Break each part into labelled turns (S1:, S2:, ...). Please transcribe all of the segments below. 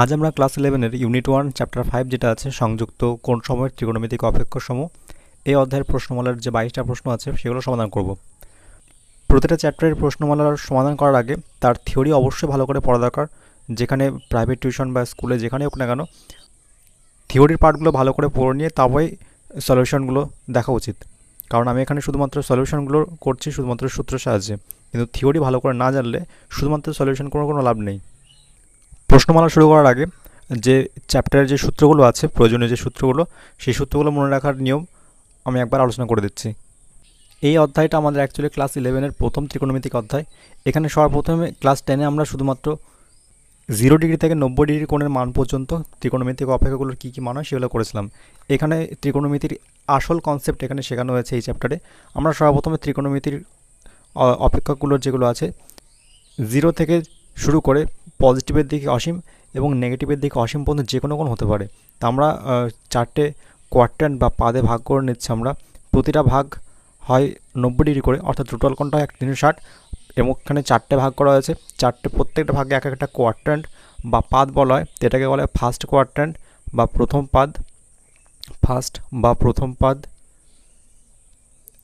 S1: আজ আমরা class 11-এর unit 1 chapter 5 যেটা আছে সংযুক্ত কোণ সময়ের ত্রিকোণমিতিক অপেক্ষকসমূহ এই অধ্যায়ের প্রশ্নমালার যে 22টা প্রশ্ন আছে সেগুলো সমাধান করব। প্রতিটা চ্যাপ্টারের প্রশ্নমালার সমাধান করার আগে তার থিওরি অবশ্যই ভালো করে পড়া দরকার। যেখানে প্রাইভেট টিউশন বা স্কুলে যেখানে হোক না কেন থিওরির পার্টগুলো ভালো করে পড়ে নিয়ে তারপরে সলিউশনগুলো দেখা উচিত। কারণ আমি এখানে শুধুমাত্র সলিউশনগুলো করছি শুধুমাত্র সূত্রের সাহায্যে, কিন্তু থিওরি ভালো করে না জানলে শুধুমাত্র সলিউশন কোনো লাভ নেই। প্রশ্নমালা শুরু করার আগে যে চ্যাপ্টারের যে সূত্রগুলো আছে, প্রয়োজনীয় যে সূত্রগুলো, সেই সূত্রগুলো মনে রাখার নিয়ম আমি একবার আলোচনা করে দিচ্ছি। এই অধ্যায়টা আমাদের অ্যাকচুয়ালি ক্লাস 11-এর প্রথম ত্রিকোণমিতিক অধ্যায়। এখানে সর্বপ্রথমে ক্লাস 10-এ আমরা শুধুমাত্র 0 ডিগ্রি থেকে 90 ডিগ্রি কোণের মান পর্যন্ত ত্রিকোণমিতিক অপেক্ষাগুলোর কী কী মান হয় সেগুলো করেছিলাম। এখানে ত্রিকোণমিতির আসল কনসেপ্ট এখানে শেখানো হয়েছে এই চ্যাপ্টারে। আমরা সর্বপ্রথমে ত্রিকোণমিতির অপেক্ষকগুলোর যেগুলো আছে 0 থেকে শুরু করে পজিটিভের দিকে অসীম এবং নেগেটিভের দিকে অসীম পর্যন্ত যে কোনো কোণ হতে পারে। তা আমরা চারটে কোয়াড্র্যান্ট বা পাদে ভাগ করে নিচ্ছি। আমরা প্রতিটা ভাগ হয় 90 ডিগ্রি করে, অর্থাৎ টোটাল কোণটা হয় 360, এবং এখানে চারটে ভাগ করা হয়েছে। প্রত্যেকটা ভাগে এক একটা কোয়াড্র্যান্ট বা পাদ বলা হয়। এটাকে বলা হয় ফার্স্ট কোয়াড্র্যান্ট বা প্রথম পাদ,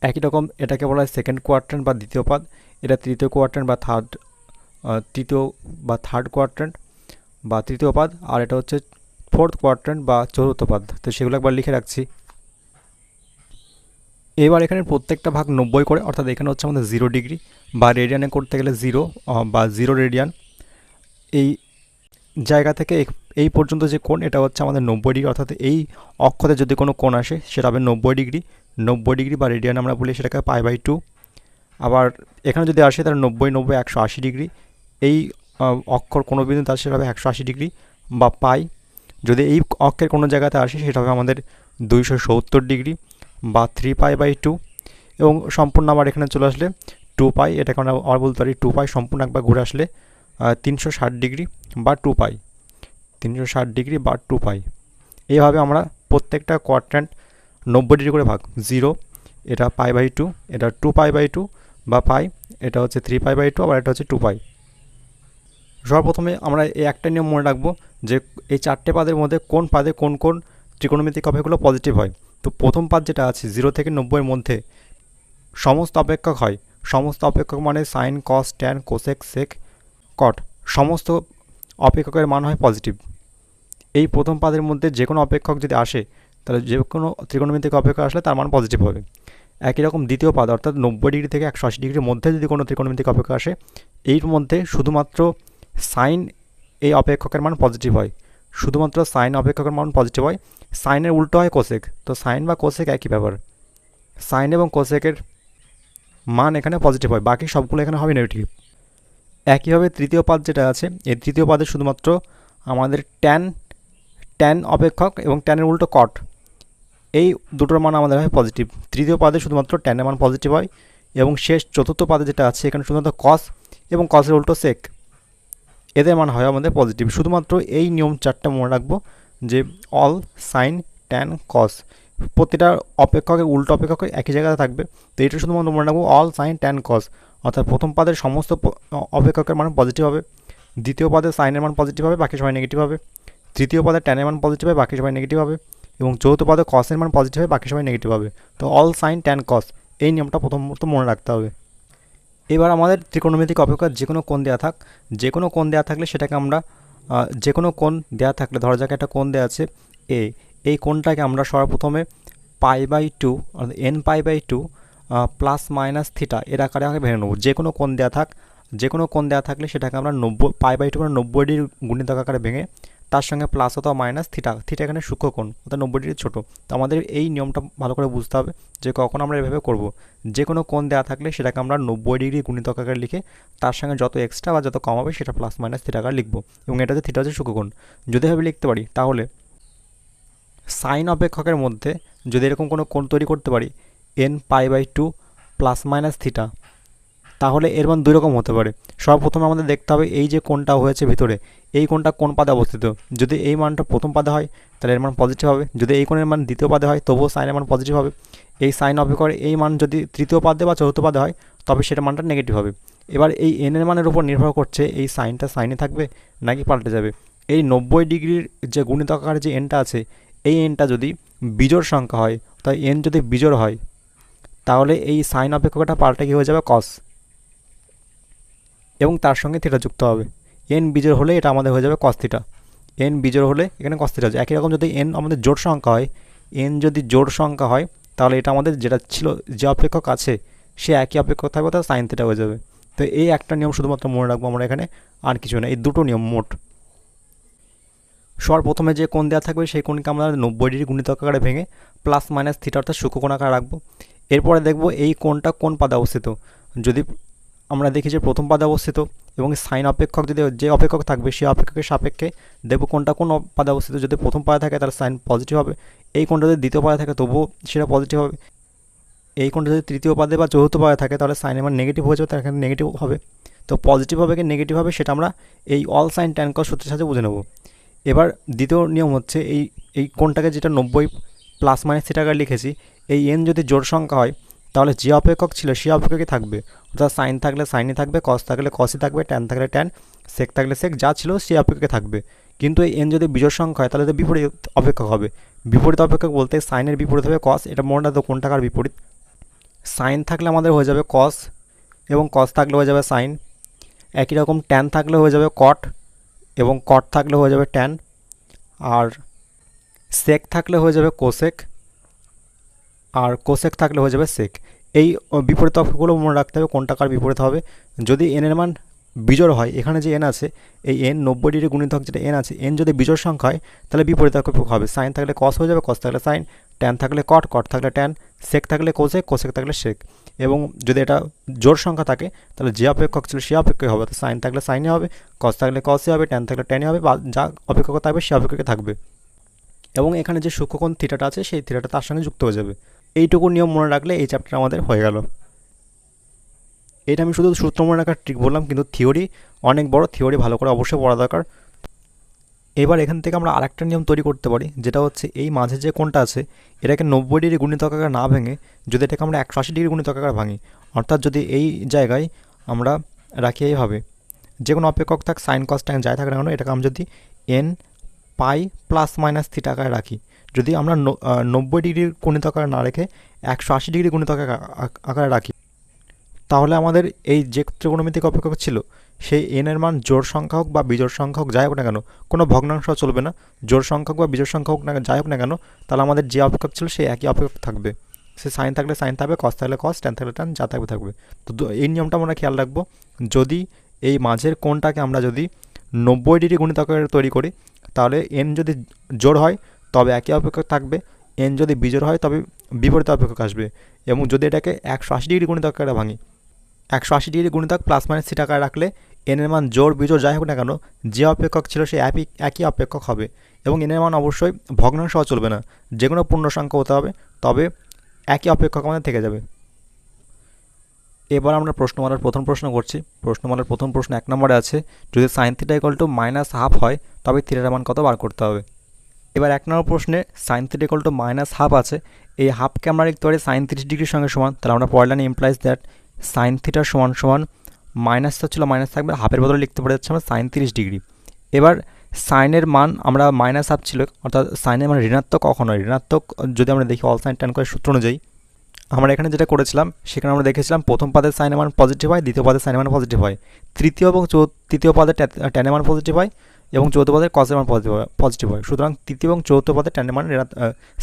S1: একই রকম এটাকে বলা হয় সেকেন্ড কোয়াড্র্যান্ট বা দ্বিতীয় পাদ, এটা তৃতীয় কোয়াড্র্যান্ট বা থার্ড কোয়াড্র্যান্ট বা তৃতীয় পাদ, আর এটা হচ্ছে ফোর্থ কোয়াড্র্যান্ট বা চতুর্থ পাদ। তো সেগুলো একবার লিখে রাখছি। এবার এখানে প্রত্যেকটা ভাগ 90 করে, অর্থাৎ এখানে হচ্ছে আমাদের 0 ডিগ্রি বা রেডিয়ানে করতে গেলে 0 বা 0 রেডিয়ান। এই জায়গা থেকে এই পর্যন্ত যে কোণ এটা হচ্ছে আমাদের 90 ডিগ্রি, অর্থাৎ এই অক্ষতে যদি কোনো কোণ আসে সেটা হবে 90 ডিগ্রি বা রেডিয়ান আমরা বলি সেটাকে π/2। আবার এখানে যদি আসে তাহলে 90 180 ডিগ্রি। এই অক্ষর কোনো বিন্দুতে আসে সেটা হবে 180 ডিগ্রি বা পাই। যদি এই অক্ষের কোনো জায়গাতে আসে সেটা হবে আমাদের 270 ডিগ্রি বা 3π/2। এবং সম্পূর্ণ আবার এখানে চলে আসলে 2π, এটাকে আমরা আবার বলতে পারি 2π সম্পূর্ণ একবার ঘুরে আসলে 360 ডিগ্রি বা 2π, 360 ডিগ্রি বা 2π। এইভাবে আমরা প্রত্যেকটা কোয়াড্র্যান্ট 90 ডিগ্রি করে ভাগ। 0 এটা π/2, এটা 2π/2 বা পাই, এটা হচ্ছে 3π/2, আবার এটা হচ্ছে 2π। সর্বপ্রথমে আমরা এই একটা নিয়ম মনে রাখবো যে এই চারটে পাদের মধ্যে কোন পাদে কোন কোন ত্রিকোণমিতিক অপেক্ষকগুলো পজিটিভ হয়। তো প্রথম পাদ যেটা আছে 0 থেকে 90-এর মধ্যে সমস্ত অপেক্ষক হয়। সমস্ত অপেক্ষক মানে সাইন, কস, ট্যান, কোসেক, সেক, কট, সমস্ত অপেক্ষকের মান হয় পজিটিভ। এই প্রথম পাদের মধ্যে যে কোনো অপেক্ষক যদি আসে তাহলে যে কোনো ত্রিকোণমিতিক অপেক্ষক আসলে তার মান পজিটিভ হবে। একই রকম দ্বিতীয় পাদ অর্থাৎ 90 ডিগ্রি থেকে 180 ডিগ্রির মধ্যে যদি কোনো ত্রিকোণমিতিক অপেক্ষক আসে, এর মধ্যে শুধুমাত্র সাইন এই অপেক্ষকের মান পজিটিভ হয়। শুধুমাত্র সাইন অপেক্ষকের মান পজিটিভ হয়। সাইনের উল্টো হয় কোসেক। তো সাইন বা কোসেক একই ব্যাপার, সাইন এবং কোসেকের মান এখানে পজিটিভ হয়, বাকি সবগুলো এখানে হবে নেগেটিভ। একইভাবে তৃতীয় পাদ যেটা আছে, এই তৃতীয় পাদে শুধুমাত্র আমাদের ট্যান অপেক্ষক এবং ট্যানের উল্টো কট, এই দুটোর মান আমাদের হয় পজিটিভ। তৃতীয় পাদে শুধুমাত্র ট্যানের মান পজিটিভ হয়। এবং শেষ চতুর্থ পাদে যেটা আছে এখানে শুধুমাত্র কস এবং কসের উল্টো সেক, এদের মান হয় আমাদের পজিটিভ। শুধুমাত্র এই নিয়ম চারটা মনে রাখবো যে অল, সাইন, ট্যান, কস, প্রতিটা অপেক্ষকের উল্টো অপেক্ষক একই জায়গাতে থাকবে। তো এটা শুধুমাত্র মনে রাখবো অল, সাইন, ট্যান, কস, অর্থাৎ প্রথম পাদের সমস্ত অপেক্ষকের মান পজিটিভ হবে। দ্বিতীয় পাদে সাইনের মান পজিটিভ হবে, বাকি সবাই নেগেটিভ হবে। তৃতীয় পাদে ট্যানের মান পজিটিভ হবে, বাকি সবাই নেগেটিভ হবে। এবং চতুর্থ পাদে কসের মান পজিটিভ হবে, বাকি সবাই নেগেটিভ হবে। তো অল, সাইন, ট্যান, কস এই নিয়মটা প্রথমত মনে রাখতে হবে। এবার আমাদের ত্রিকোণমিতিক অপেক্ষক যে কোনো কোণ দেওয়া থাকলে সেটাকে আমরা যে কোনো কোণ দেওয়া থাকলে, ধরা যাক একটা কোণ দেওয়া আছে এ, এই কোণটাকে আমরা সর্বপ্রথমে π/2 অর্থাৎ nπ/2 প্লাস মাইনাস থিটা এর আকারে ভেঙে নেবো। যে কোনো কোণ দেওয়া থাকলে সেটাকে আমরা 90 π/2 মানে 90 ডিগ্রি গুণিতক আকারে ভেঙে তার সঙ্গে প্লাস অথবা মাইনাস থিটা এখানে সূক্ষ্ম কোণ অর্থাৎ 90 ডিগ্রি ছোটো। তো আমাদের এই নিয়মটা ভালো করে বুঝতে হবে যে কখন আমরা এভাবে করব। যে কোনো কোণ দেওয়া থাকলে সেটাকে আমরা 90 ডিগ্রি গুণিতক আকারে লিখে তার সঙ্গে যত এক্সট্রা বা যত কম হবে সেটা প্লাস মাইনাস থিটা আকারে লিখবো, এবং এটা হচ্ছে থিটা হচ্ছে সূক্ষ্ম কোণ। যদি এভাবে লিখতে পারি তাহলে সাইন অপেক্ষকের মধ্যে যদি এরকম কোনো কোণ তৈরি করতে পারি nπ/2 প্লাস মাইনাস থিটা, তাহলে এর মান দুই রকম হতে পারে। সর্বপ্রথমে আমাদের দেখতে হবে এই যে কোণটা হয়েছে ভিতরে, এই কোণটা কোন পাদে অবস্থিত। যদি এই মানটা প্রথম পাদে হয় তাহলে এর মান পজিটিভ হবে। যদি এই কোণের মান দ্বিতীয় পাদে হয় তবুও সাইনের মান পজিটিভ হবে। এই সাইন অপেক্ষকের এই মান যদি তৃতীয় পাদে বা চতুর্থ পাদে হয় তবে সেটা মানটা নেগেটিভ হবে। এবার এই এন এর মানের উপর নির্ভর করছে এই সাইনটা সাইনে থাকবে নাকি পাল্টে যাবে। এই 90° যে গুণিতক আকারে যে এনটা আছে, এই এনটা যদি বিজোড় সংখ্যা হয়, তাই এন যদি বিজোড় হয় তাহলে এই সাইন অপেক্ষকটা পাল্টে কী হয়ে যাবে কস, এবং তার সঙ্গে থিটা যুক্ত হবে। এন বিজোড় হলে এটা আমাদের হয়ে যাবে কস থিটা, এন বিজোড় হলে এখানে কস থিটা। একই রকম যদি এন আমাদের জোড় সংখ্যা হয়, এন যদি জোড় সংখ্যা হয় তাহলে এটা আমাদের যেটা ছিল যে অপেক্ষক আছে সে একই অপেক্ষক থাকবে, তাহলে সাইন থিটা হয়ে যাবে। তো এই একটা নিয়ম শুধুমাত্র মনে রাখবো আমরা এখানে, আর কিছু না, এই দুটো নিয়ম মোট। সর্বপ্রথমে যে কোণ দেওয়া থাকবে সেই কোণকে আমরা 90° গুণিতক আকারে ভেঙে প্লাস মাইনাস থিটা অর্থাৎ সূক্ষ্মকোণ আকারে রাখবো। এরপরে দেখব এই কোণটা কোন পাদে অবস্থিত। যদি আমরা দেখি যে প্রথম পাদে অবস্থিত এবং সাইন অপেক্ষক যদি যে অপেক্ষক থাকবে সেই অপেক্ষকের সাপেক্ষে দেখব কোনটা কোন পাদে অবস্থিত। যদি প্রথম পাদে থাকে তাহলে সাইন পজিটিভ হবে, এই কোণটা যদি দ্বিতীয় পাদে থাকে তবুও সেটা পজিটিভ হবে, এই কোণটা যদি তৃতীয় পাদে বা চতুর্থ পাদে থাকে তাহলে সাইনের মান নেগেটিভ হয়ে যাবে, তার এখানে নেগেটিভ হবে। তো পজিটিভ হবে কি নেগেটিভ হবে সেটা আমরা এই অল সাইন ট্যান কস সূত্রের সাহায্যে বুঝে নেব। এবার দ্বিতীয় নিয়ম হচ্ছে এই কোণটাকে যেটা 90 প্লাস মাইনাস থিটা আকারে লিখেছি, এই এন যদি জোড় সংখ্যা হয় তাহলে যে অপেক্ষক ছিল সেই অপেক্ষকই থাকবে, অর্থাৎ সাইন থাকলে সাইনই থাকবে, কস থাকলে কসই থাকবে, ট্যান থাকলে ট্যান, সেক থাকলে সেক, যা ছিল সেই অপেক্ষকে থাকবে। কিন্তু এই এন যদি বিজোড় সংখ্যা হয় তাহলে তো বিপরীত অপেক্ষক হবে। বিপরীত অপেক্ষক বলতে সাইনের বিপরীত হবে কস, এটা মনে রাখতো কোন টাকার বিপরীত। সাইন থাকলে আমাদের হয়ে যাবে কস এবং কস থাকলে হয়ে যাবে সাইন। একই রকম ট্যান থাকলে হয়ে যাবে কট এবং কট থাকলে হয়ে যাবে ট্যান, আর সেক থাকলে হয়ে যাবে কোসেক, আর কোসেক থাকলে হয়ে যাবে সেক। এই বিপরীত অক্ষগুলো মনে রাখতে হবে কোন টাকার বিপরীত হবে। যদি এন এর মান বিজোড় হয়, এখানে যে এন আছে এই এন 90° গুণিতক যেটা এন আছে, এন যদি বিজোড় সংখ্যা হয় তাহলে বিপরীত অক্ষক হবে। সাইন থাকলে কস হয়ে যাবে, কস থাকলে সাইন, ট্যান থাকলে কট, কট থাকলে ট্যান, সেক থাকলে কোসেক, কোসেক থাকলে সেক। এবং যদি এটা জোড় সংখ্যা থাকে তাহলে যে অপেক্ষক ছিল সে অপেক্ষক হবে, তো সাইন থাকলে সাইনই হবে, কস থাকলে কসই হবে, ট্যান থাকলে ট্যানই হবে, বা যা অপেক্ষক থাকবে সে অপেক্ষকে থাকবে। এবং এখানে যে সূক্ষ্মকোণ থিটাটা আছে সেই থিটাটা তার সঙ্গে যুক্ত হয়ে যাবে। এইটুকু নিয়ম মনে রাখলে এই চ্যাপ্টার আমাদের হয়ে গেল। এটা আমি শুধু সূত্র মনে রাখার ট্রিক বললাম, কিন্তু থিওরি অনেক বড়, থিওরি ভালো করে অবশ্যই পড়া দরকার। এবার এখান থেকে আমরা আরেকটা নিয়ম তৈরি করতে পারি, যেটা হচ্ছে এই মাঝে যে কোণটা আছে এটাকে 90° গুণিতক আকারে না ভেঙে যদি এটাকে আমরা 180° গুণিতক আকারে ভাঙি, অর্থাৎ যদি এই জায়গায় আমরা রাখি এইভাবে, যে কোনো অপেক্ষক থাক সাইন কস ট্যান যাই থাকে না কেন, এটাকে আমরা যদি এন পাই প্লাস মাইনাস থিটা আকারে রাখি, যদি আমরা 90° গুণিতক আকারে না রেখে 180° গুণিতক আকারে রাখি, তাহলে আমাদের এই যে ত্রিকোণমিতিক অপেক্ষক ছিল সেই এন এর মান জোড় সংখ্যা হোক বা বিজোড় সংখ্যা হোক যাই হোক না কেন, কোনো ভগ্নাংশ চলবে না, জোড় সংখ্যক বা বিজোড় সংখ্যা হোক না যাই হোক না কেন, তাহলে আমাদের যে অপেক্ষক ছিল সেই একই অপেক্ষক থাকবে। সে সাইন থাকলে সাইন থাকবে, কস থাকলে কস, ট্যান থাকলে ট্যান, যা থাকবে থাকবে। তো এই নিয়মটা আমরা খেয়াল রাখবো, যদি এই মাঝের কোণটাকে আমরা যদি 90° গুণিতক আকারে তৈরি করি তাহলে এন যদি জোড় হয় তবে একই অপেক্ষক থাকবে, এন যদি বিজোড় হয় তবে বিপরীত অপেক্ষক আসবে। এবং যদি এটাকে 180° গুণিতক আকারে ভাঙি, 180° গুণিতক প্লাস মাইনাস থিটা আকারে রাখলে এন এর মান জোড় বিজোড় যাই হোক না কেন যে অপেক্ষক ছিল সে একই অপেক্ষক হবে। এবং এন এর মান অবশ্যই ভগ্নাংশ চলবে না, যে কোনো পূর্ণ সংখ্যা হতে হবে, তবে একই অপেক্ষক আমাদের থেকে যাবে। এবার আমরা প্রশ্নমালার প্রথম প্রশ্ন করছি। প্রশ্নমালার প্রথম প্রশ্ন 1 নম্বরে আছে, যদি সাইন থিটা ইকুয়াল টু -½ হয় তবে থিটার মান কত বার করতে হবে। এবার 1 নম্বর প্রশ্নে সাইন থিটা ইকুয়াল টু -½ আছে, এই হাফকে আমরা লিখতে পারি সাইন 30° সঙ্গে সমান, তাহলে আমরা পরের লাইনে ইমপ্লাইজ দ্যাট সাইন থিটা সমান সমান মাইনাস ছিল মাইনাস থাকবে, হাফের বদলে লিখতে পারি হচ্ছে আমরা সাইন 30°। এবার সাইনের মান আমরা -½ ছিল, অর্থাৎ সাইনের মান ঋণাত্মক কখন হয়, ঋণাত্মক যদি আমরা দেখি অল সাইন ট্যান কসের সূত্র অনুযায়ী আমরা এখানে যেটা করেছিলাম সেখানে আমরা দেখেছিলাম প্রথম পাদের সাইনের মান পজিটিভ হয়, দ্বিতীয় পাদের সাইনের মান পজিটিভ হয়, তৃতীয় পাদের ট্যানের মান পজিটিভ হয় এবং চতুর্থ পাদের কসের মান পজিটিভ হয়। সুতরাং তৃতীয় এবং চতুর্থ পাদের ট্যানের মান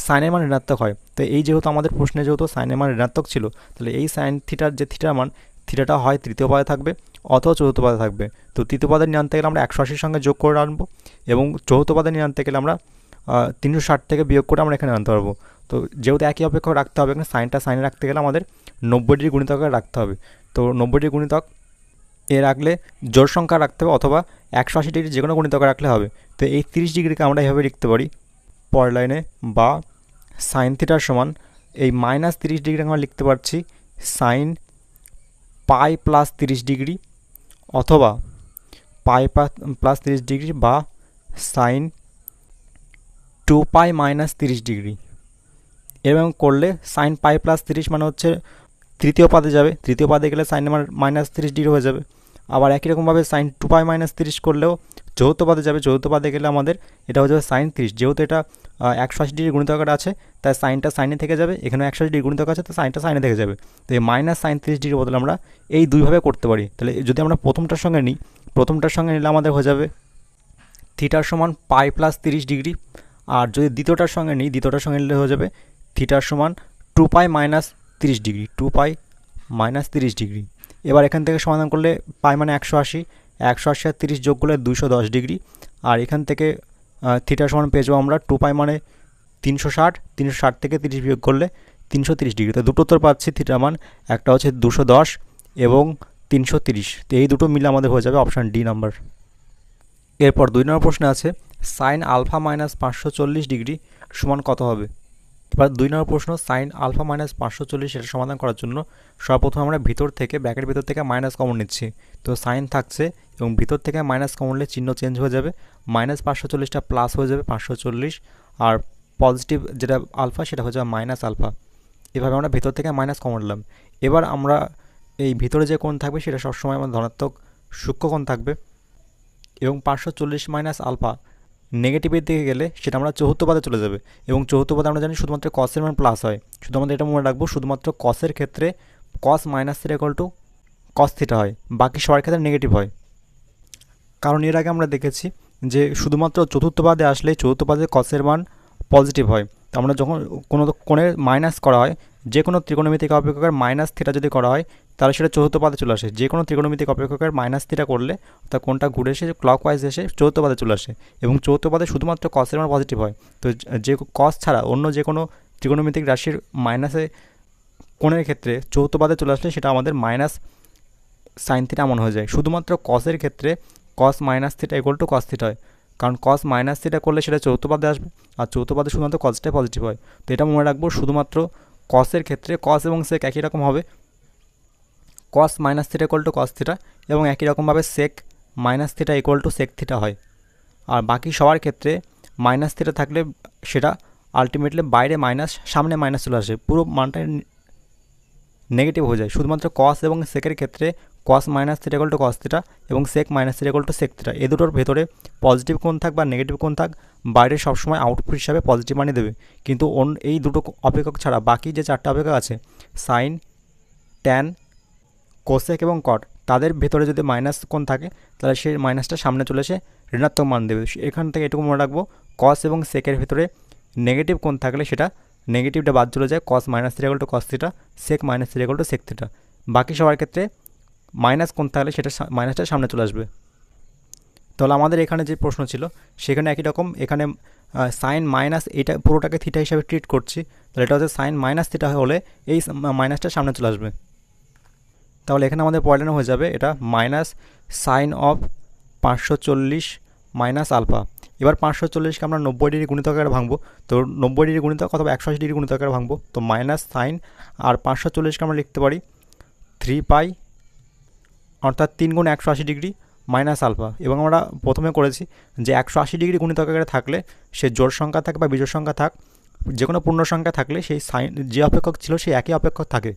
S1: সাইনের মান ঋণাত্মক হয়। তো এই যেহেতু আমাদের প্রশ্নে যেহেতু সাইনের মান ঋণাত্মক ছিল, তাহলে এই সাইন থিটার যে থিটার মান, থিটাটা হয় তৃতীয় পাদে থাকবে অথবা চতুর্থ পাদে থাকবে। তো তৃতীয় পাদের নিয়ে আনতে গেলে আমরা 180 সঙ্গে যোগ করে আনবো, এবং চতুর্থ পাদের নিয়ে আনতে গেলে আমরা 360 থেকে বিয়োগ করে আমরা এখানে আনতে পারবো। তো যেহেতু একই অপেক্ষক রাখতে হবে, এখানে সাইনটা সাইনে রাখতে গেলে আমাদের 90° গুণিতক রাখতে হবে। তো 90° গুণিতক এ রাখলে জোড় সংখ্যা রাখতে হবে অথবা 180° যে কোনো গুণিতক রাখলে হবে। তো এই 30°কে আমরা এইভাবে লিখতে পারি পরের লাইনে, বা সাইন থিটার সমান এই -30° আমরা লিখতে পারছি সাইন পাই প্লাস 30°, অথবা পাই প্লাস 30°, বা সাইন 2π - 30°। এরকম করলে সাইন পাই প্লাস 30 মানে হচ্ছে তৃতীয় পাদে যাবে, তৃতীয় পাদে গেলে সাইন আমার -30° হয়ে যাবে। আবার একই রকমভাবে সাইন 2π - 30 করলেও চতুর্থ পাদে যাবে, চতুর্থ পাদে গেলে আমাদের এটা হয়ে যাবে সাইন 30, যেহেতু এটা 180 ডিগ্রি গুণিত আকারে আছে তাই সাইনটা সাইনে থেকে যাবে, এখানে 180 ডিগ্রি গুণিত আছে তো সাইনটা সাইনে থেকে যাবে। তো এই মাইনাস সাইন 30 ডিগ্রি বদলে আমরা এই দুইভাবে করতে পারি। তাহলে যদি আমরা প্রথমটার সঙ্গে নিই, প্রথমটার সঙ্গে নিলে আমাদের হয়ে যাবে থিটার সমান পাই প্লাস 30 ডিগ্রি, আর যদি দ্বিতীয়টার সঙ্গে নিই, দ্বিতীয়টার সঙ্গে নিলে হয়ে যাবে থিটার সমান 2 পাই মাইনাস 30 ডিগ্রি, 2 পাই মাইনাস 30 ডিগ্রি। এবার এখান থেকে সমাধান করলে পাই মানে 180, 180 আর 30 যোগ করলে 210 ডিগ্রি, আর এখান থেকে থিটার সমান পেয়ে যাবো আমরা 2 পাই মানে 360, 360 থেকে 30 বিয়োগ করলে 330 ডিগ্রি। তো দুটো উত্তর পাচ্ছি থিটার মান, একটা হচ্ছে 210 এবং 330। তো এই দুটো মিলে আমাদের হয়ে যাবে অপশান ডি নাম্বার। এরপর 2 নম্বর প্রশ্নে আছে সাইন আলফা মাইনাস 540 ডিগ্রি সমান কত হবে। এবার 2 নম্বর প্রশ্ন, সাইন আলফা মাইনাস 540 এটা সমাধান করার জন্য সর্বপ্রথম আমরা ভিতর থেকে ব্র্যাকেট ভিতর থেকে মাইনাস কমন নিচ্ছি। তো সাইন থাকছে এবং ভিতর থেকে মাইনাস কমন নিলে চিহ্ন চেঞ্জ হয়ে যাবে, মাইনাস 540টা প্লাস হয়ে যাবে 540, আর পজিটিভ যেটা আলফা সেটা হয়ে যাবে মাইনাস আলফা। এভাবে আমরা ভিতর থেকে মাইনাস কমন নিলাম। এবার আমরা এই ভিতরে যে কোণ থাকবে সেটা সবসময় আমাদের ধনাত্মক সূক্ষ্মকোণ থাকবে, এবং 540 মাইনাস আলফা নেগেটিভের দিকে গেলে সেটা আমরা চতুর্থ পদে চলে যাবে, এবং চতুর্থ পদে আমরা জানি শুধুমাত্র কসের মান প্লাস হয়। শুধু আমাদের এটা মনে রাখবো, শুধুমাত্র কসের ক্ষেত্রে cos minus theta equal to cos theta হয়, বাকি সবার ক্ষেত্রে নেগেটিভ হয়। কারণ এর আগে আমরা দেখেছি যে শুধুমাত্র চতুর্থ পদে আসলে চতুর্থ পদে কসের মান পজিটিভ হয়। তো আমরা যখন কোনো কোণের মাইনাস করা হয়, যে কোনো ত্রিকোণমিতিক অপেক্ষকের মাইনাস থিটা যদি করা হয় তাহলে সেটা চতুর্থ পদে চলে আসে। যে কোনো ত্রিকোণমিতিক অপেক্ষকের মাইনাস থিটা করলে তা কোণটা ঘুরে এসে ক্লকওয়াইজ এসে চতুর্থ পদে চলে আসে, এবং চতুর্থ পদে শুধুমাত্র কসের মান পজিটিভ হয়। তো যে কস ছাড়া অন্য যে কোনো ত্রিকোণমিতিক রাশির মাইনাসে কোণের ক্ষেত্রে চতুর্থ পদে চলে আসলে সেটা আমাদের মাইনাস সাইন থিটা এমন হয়ে যায়। শুধুমাত্র কসের ক্ষেত্রে cos minus theta equal to cos theta হয়, কারণ কস মাইনাস থিটা করলে সেটা চতুর্থ পদে আসবে, আর চতুর্থ পদে শুধুমাত্র কসটাই পজিটিভ হয়। তো এটা মনে রাখবো, শুধুমাত্র কসের ক্ষেত্রে কস এবং সেক একই রকম হবে, cos minus theta equal to cos theta, এবং একই রকমভাবে sec minus theta equal to sec theta হয়। আর বাকি সবার ক্ষেত্রে মাইনাস থিটা থাকলে সেটা আলটিমেটলি বাইরে মাইনাস, সামনে মাইনাস চলে আসে, পুরো মানটা নেগেটিভ হয়ে যায়। শুধুমাত্র কস এবং সেকের ক্ষেত্রে cos minus theta equal to cos theta এবং sec minus theta equal to sec theta, এই দুটোর ভেতরে পজিটিভ কোণ থাক বা নেগেটিভ কোণ থাক, বাইরে সবসময় আউটপুট হিসাবে পজিটিভ মানই দেবে। কিন্তু এই দুটো অপেক্ষক ছাড়া বাকি যে চারটা অপেক্ষক আছে, সাইন, ট্যান, কোসেক এবং কট, তাদের ভেতরে যদি মাইনাস কোণ থাকে তাহলে সেই মাইনাসটা সামনে চলে এসে ঋণাত্মক মান দেবে। এখান থেকে এটুকু মনে রাখবো, কস এবং সেকের ভেতরে নেগেটিভ কোণ থাকলে সেটা নেগেটিভটা বাদ চলে যায়, cos minus theta equal to cos theta, sec minus theta equal to sec theta. বাকি সবার ক্ষেত্রে মাইনাস কোণ থাকলে সেটা মাইনাসটা সামনে চলে আসবে। তাহলে আমাদের এখানে যে প্রশ্ন ছিল সেখানে একই রকম, এখানে সাইন মাইনাস এটা পুরোটাকে থিটা হিসাবে ট্রিট করছি, তাহলে এটা হচ্ছে সাইন মাইনাস থিটা হলে এই মাইনাসটা সামনে চলে আসবে। তাহলে এখানে আমাদের পড়ানো হয়ে যাবে এটা minus sine of 540 minus alpha. এবার 540কে আমরা 90 ডিগ্রি গুণিত আকারে ভাঙবো, তো 90 ডিগ্রি গুণিতক অথবা 180 ডিগ্রি গুণিত আকারে ভাঙবো। তো মাইনাস সাইন আর 540কে আমরা লিখতে পারি 3 পাই, অর্থাৎ 3 গুণ 180 ডিগ্রি মাইনাস আলফা। এবং আমরা প্রথমে করেছি যে 180 ডিগ্রি গুণিত আকারে থাকলে সে জোড় সংখ্যা থাক বা বিজোড় সংখ্যা থাক, যে কোনো পূর্ণ সংখ্যা থাকলে সেই সাইন যে অপেক্ষক ছিল সেই একই অপেক্ষক থাকে,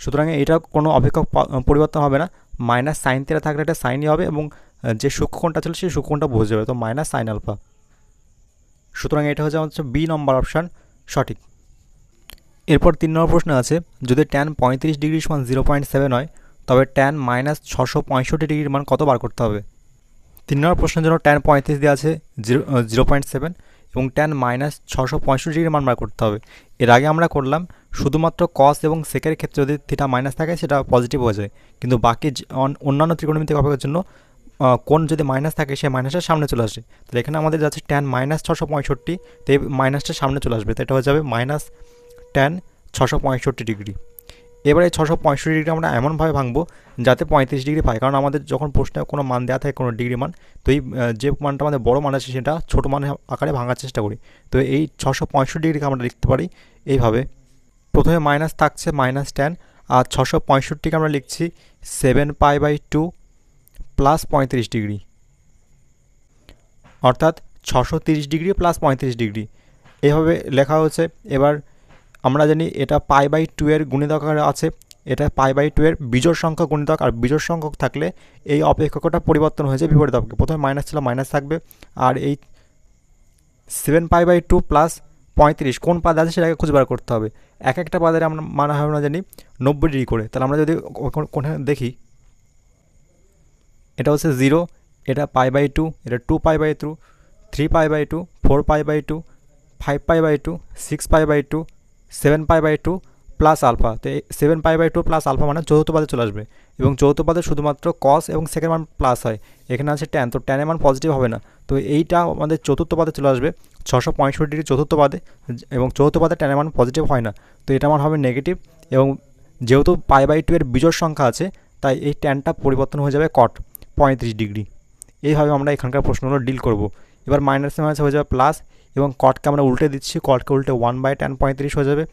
S1: সুতরাং এটা কোনো অপেক্ষক পরিবর্তন হবে না। মাইনাস সাইন থিটা থাকলে এটা সাইনই হবে, এবং যে সূক্ষ্মকোণটা ছিল সেই সূক্ষ্মকোণটা বোঝা যাবে, তো মাইনাস সাইন আলফা। সুতরাং এটা হচ্ছে বি নম্বর অপশান সঠিক। এরপর 3 নম্বর প্রশ্ন আছে, যদি ট্যান 35 ডিগ্রি সমান 0.7 হয় তবে ট্যান মাইনাস 665 ডিগ্রির মান কত বার করতে হবে। 3 নম্বর প্রশ্নের জন্য ট্যান 35 দেওয়া আছে 0.7 এবং ট্যান মাইনাস 665 ডিগ্রির মান বার করতে হবে। এর আগে আমরা করলাম শুধুমাত্র কস এবং সেকের ক্ষেত্রে যদি থিটা মাইনাস থাকে সেটা পজিটিভ হয়ে যায়, কিন্তু বাকি অন্যান্য ত্রিকোণমিতিক অপেক্ষকের জন্য কোণ যদি মাইনাস থাকে সেই মাইনাসটা সামনে চলে আসে। তাহলে এখানে আমাদের যাচ্ছে ট্যান মাইনাস 665, তো এই মাইনাসটা সামনে চলে আসবে, তো এটা হয়ে যাবে মাইনাস ট্যান 665 ডিগ্রি। এবারে 665 ডিগ্রি আমরা এমনভাবে ভাঙবো যাতে 35 ডিগ্রি পাই, কারণ আমাদের যখন প্রশ্নে কোনো মান দেওয়া থাকে কোনো ডিগ্রি মান, তো এই যে মানটা আমাদের বড় মান আছে সেটা ছোটো মান আকারে ভাঙার চেষ্টা করি। তো এই 665 ডিগ্রিকে আমরা লিখতে পারি এইভাবে, প্রথমে মাইনাস থাকছে মাইনাস ট্যান, আর 665কে আমরা লিখছি 7π/2 প্লাস 35 ডিগ্রি, অর্থাৎ 630 ডিগ্রি প্লাস 35 ডিগ্রি এইভাবে লেখা হচ্ছে। এবার আমরা জানি এটা π/2 এর গুণিতক আকারে আছে, এটা π/2 এর বিজোড় সংখ্যক গুণিতক, আর বিজোড় সংখ্যক থাকলে এই অপেক্ষকটা পরিবর্তন হয়ে যায় বিপরীত অপেক্ষক। প্রথমে মাইনাস ছিল, মাইনাস থাকবে। আর এই 7π/2 প্লাস 35 কোন পাদে আছে সেটাকে খুঁজে বার করতে হবে। এক একটা পাদের আমরা মানা হবে না জানি 90 ডিগ্রি করে। তাহলে আমরা যদি কোনখানে দেখি, এটা হচ্ছে 0, এটা π/2, এটা 2π/2, 3π/2, 4π/2, 5π/2, 6π/2, 7π/2 প্লাস আলফা। তো এই 7π/2 প্লাস আলফা মানে চতুর্থ পাদে চলে আসবে, এবং চতুর্থ পাদে শুধুমাত্র কস এবং সেকেন্ড মান প্লাস হয়। এখানে আছে ট্যান, তো ট্যানের মান পজিটিভ হবে না। তো এইটা আমাদের চতুর্থ পাদে চলে আসবে 665 ডিগ্রি চতুর্থ পাদে, এবং চতুর্থ পাদে ট্যানের মান পজিটিভ হয় না, তো এটা মান হবে নেগেটিভ। এবং যেহেতু π/2 এর বিজোড় সংখ্যা আছে, তাই এই ট্যানটা পরিবর্তন হয়ে যাবে কট 35 ডিগ্রি। এইভাবে আমরা এখানকার প্রশ্নগুলো ডিল করব। এবার মাইনাসে মাইনাসে হয়ে যাবে প্লাস, এবং কটকে আমরা উল্টে দিচ্ছি, কটকে উল্টে 1/tan35 হয়ে যাবে।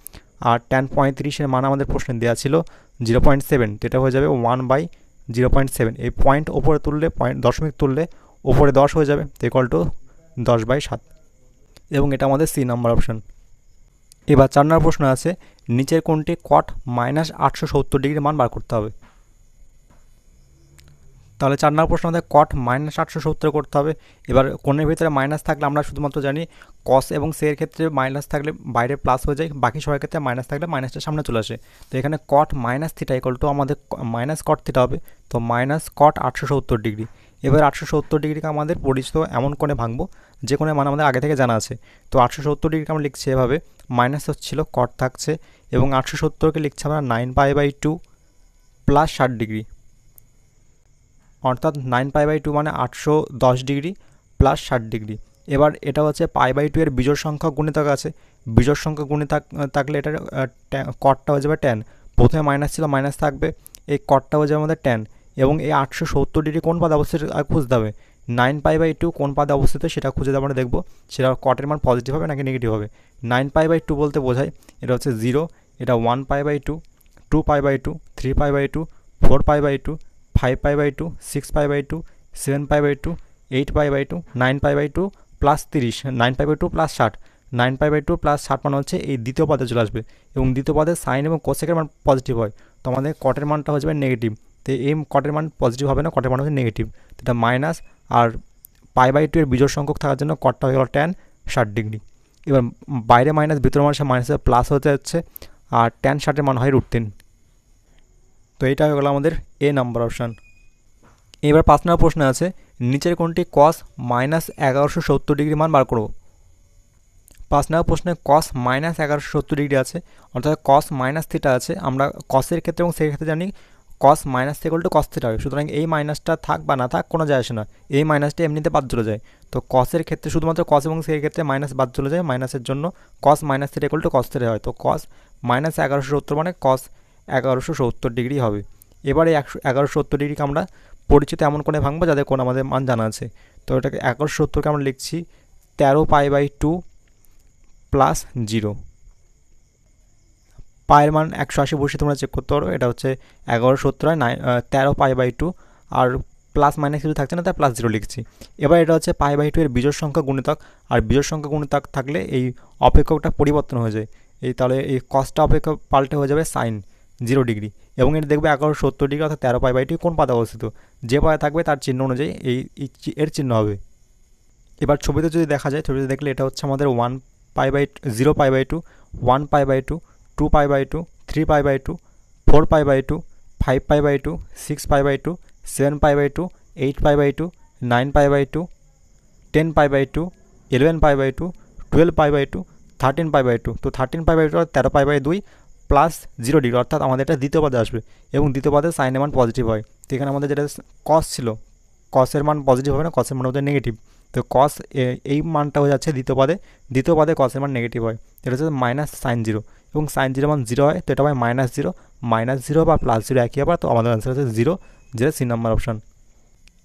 S1: আর tan35-এর মান আমাদের প্রশ্নে দেওয়া ছিল 0.7, তো এটা হয়ে যাবে 1/0.7। এই পয়েন্ট ওপরে তুললে, দশমিক তুললে ওপরে 10 হয়ে যাবে, তো ইকুয়াল টু 10/7, এবং এটা আমাদের সি নাম্বার অপশান। এবার 4 নম্বর প্রশ্ন আছে, নিচের কোনটি কট -870 ডিগ্রি মান বার করতে হবে। তাহলে 4 নম্বর প্রশ্ন আমাদের কট -870 করতে হবে। এবার কোণের ভিতরে মাইনাস থাকলে আমরা শুধুমাত্র জানি কস এবং সে এর ক্ষেত্রে মাইনাস থাকলে বাইরে প্লাস হয়ে যায়, বাকি সবার ক্ষেত্রে মাইনাস থাকলে মাইনাসটা সামনে চলে আসে। তো এখানে কট মাইনাস থিটা ইকুয়াল টু আমাদের মাইনাস কট থিটা হবে, তো মাইনাস কট 870 ডিগ্রি। এবার 870 ডিগ্রিকে আমাদের পরিচিত এমন কোণে ভাঙবো যে কোণের মান আমাদের আগে থেকে জানা আছে। তো 870 ডিগ্রিকে আমরা লিখছি এভাবে, মাইনাস হচ্ছিল, কট থাকছে, এবং 870কে লিখছি আমরা 9π/2 প্লাস 60 ডিগ্রি, অর্থাৎ 9π/2 মানে 810 ডিগ্রি প্লাস 60 ডিগ্রি। এবার এটা হচ্ছে π/2 এর বিজোড় সংখ্যক গুণিতক আছে, বিজোড় সংখ্যক গুণিতক থাকলে এটার কটটা হয়ে যাবে ট্যান। প্রথমে মাইনাস ছিল, মাইনাস থাকবে, এই কটটা হয়ে যাবে আমাদের ট্যান। এবং এই 870 ডিগ্রি কোন পাদে অবস্থিত খুঁজতে হবে, 9π/2 কোন পাদে অবস্থিত সেটা খুঁজে আমরা দেখবো, সেটা কটের মান পজিটিভ হবে নাকি নেগেটিভ হবে। 9π/2 বলতে বোঝায় এটা হচ্ছে 0, এটা 1π/2, 2π/2, 3π/2, 4π/2, 5π/2, 6π/2, 7π/2, 8π/2, 9π/2 প্লাস 30, 9π/2 প্লাস 60, 9π/2 প্লাস 60 মানে হচ্ছে এই দ্বিতীয় পদে চলে আসবে, এবং দ্বিতীয় পদে সাইন এবং কোসেকের মান পজিটিভ হয়, তো আমাদের কটের মানটা হয়ে যাবে নেগেটিভ। তো এই কটের মান পজিটিভ হবে না, কটের মান হচ্ছে নেগেটিভ, তো এটা মাইনাস। আর π/2 এর বিজোড় সংখ্যক থাকার জন্য কটটা হয়ে গেল ট্যান 60 ডিগ্রি। এবার বাইরে মাইনাস, ভিতরে মাইনাসে মাইনাসে প্লাস হতে যাচ্ছে, আর ট্যান 60-এর মান হয় √3। তো এইটা হয়ে গেল আমাদের এ নাম্বার অপশান। এবার 5 নম্বর প্রশ্ন আছে, নিচের কোনটি কস -1170 ডিগ্রি মান বার করব। 5 নম্বর প্রশ্নে কস -1170 ডিগ্রি আছে, অর্থাৎ কস মাইনাস থিটা আছে। আমরা কসের ক্ষেত্রে এবং সেই ক্ষেত্রে জানি cos minus equal to cos theta হবে, সুতরাং এই মাইনাসটা থাক বা না থাক কোনো যায় আসে না, এই মাইনাসটা এমনিতে বাদ চলে যায়। তো কসের ক্ষেত্রে শুধুমাত্র কস এবং সেই ক্ষেত্রে মাইনাস বাদ চলে যায়, মাইনাসের জন্য cos minus theta equal to cos theta হয়। তো কস -1170 মানে কস 1170 ডিগ্রি হবে। এবারে 1170 ডিগ্রিকে আমরা পরিচিত এমন কোণে ভাঙবো যাদের কোণ আমাদের মান জানা আছে। তো এটাকে 1170কে আমরা লিখছি 13π/2 প্লাস 0, পায়ের মান 180 বসে তোমরা চেক করতে পারো, এটা হচ্ছে 1170 হয় 13π/2, আর প্লাস মাইনাস কিছু থাকছে না, তাই প্লাস 0 লিখছি। এবার এটা হচ্ছে π/2 এর বিজোড় সংখ্যা গুণিতক, আর বিজোড় সংখ্যা গুণিতক থাকলে এই অপেক্ষকটা পরিবর্তন হয়ে যায়, এই তাহলে এই কসটা অপেক্ষক পাল্টে হয়ে যাবে সাইন 0 ডিগ্রি, এবং এটা দেখবে 1170 ডিগ্রি অর্থাৎ 13π/2 কোন পাদে অবস্থিত, যে পাদে থাকবে তার চিহ্ন অনুযায়ী এর চিহ্ন হবে। এবার ছবিতে যদি দেখা যায়, ছবিতে দেখলে এটা হচ্ছে আমাদের 0π/2, 1π/2, 2π/2, 3π/2, 4π/2, 5π/2, 6π/2, 7π/2, 8π/2, 9π/2, 10π/2, 11π/2, 12π/2, 13π/2। তো 13π/2 13π/2 প্লাস 0 ডিগ্রি, অর্থাৎ আমাদের এটা দ্বিতীয় পদে আসবে, এবং দ্বিতীয় পদে সাইনের মান পজিটিভ হয়। তো এখানে আমাদের যেটা কস ছিল, কসের মান পজিটিভ হবে না, কসের মান হচ্ছে নেগেটিভ। তো কস এই মানটা হয়ে যাচ্ছে দ্বিতীয় পদে, দ্বিতীয় পদে কসের মান নেগেটিভ হয়, এটা হচ্ছে মাইনাস সাইন 0, এবং সাইন 0 মান 0 হয়, তো এটা হয় -0, -0 বা +0 একই আবার। তো আমাদের আনসার হচ্ছে 0, যেটা সি নাম্বার অপশান।